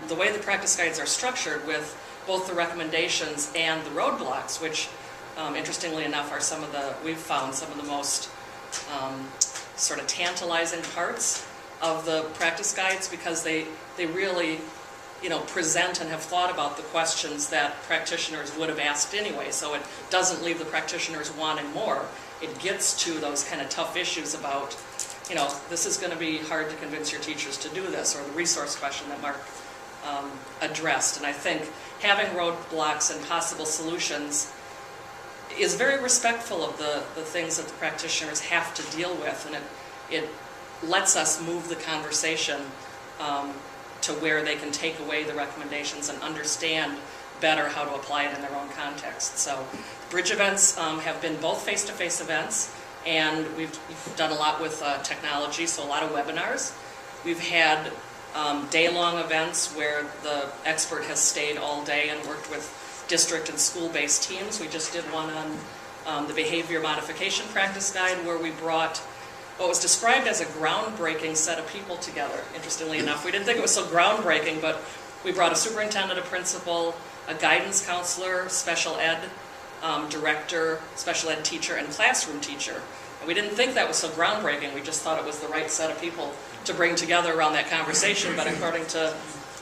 The way the practice guides are structured with both the recommendations and the roadblocks, which interestingly enough are we've found some of the most sort of tantalizing parts of the practice guides, because they really present and have thought about the questions that practitioners would have asked anyway, so it doesn't leave the practitioners wanting more. It gets to those kind of tough issues about, this is going to be hard to convince your teachers to do this, or the resource question that Mark addressed. And I think having roadblocks and possible solutions is very respectful of the things that the practitioners have to deal with, and it lets us move the conversation to where they can take away the recommendations and understand better how to apply it in their own context. So bridge events have been both face-to-face events, and we've done a lot with technology, so a lot of webinars. We've had day-long events where the expert has stayed all day and worked with district and school-based teams. We just did one on the behavior modification practice guide, where we brought what was described as a groundbreaking set of people together. Interestingly enough, we didn't think it was so groundbreaking, but we brought a superintendent, a principal, a guidance counselor, special ed director, special ed teacher, and classroom teacher. And we didn't think that was so groundbreaking. We just thought it was the right set of people to bring together around that conversation. But according to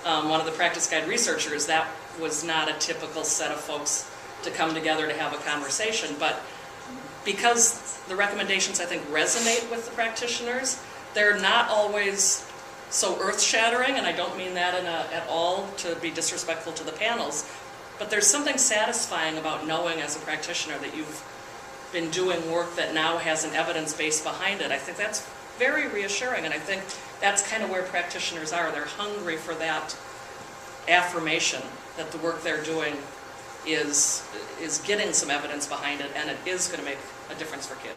one of the practice guide researchers, that was not a typical set of folks to come together to have a conversation. But because the recommendations, I think, resonate with the practitioners, they're not always so earth-shattering, and I don't mean that at all to be disrespectful to the panels, but there's something satisfying about knowing as a practitioner that you've been doing work that now has an evidence base behind it. I think that's very reassuring, and I think that's kind of where practitioners are. They're hungry for that affirmation that the work they're doing is getting some evidence behind it, and it is going to make a difference for kids.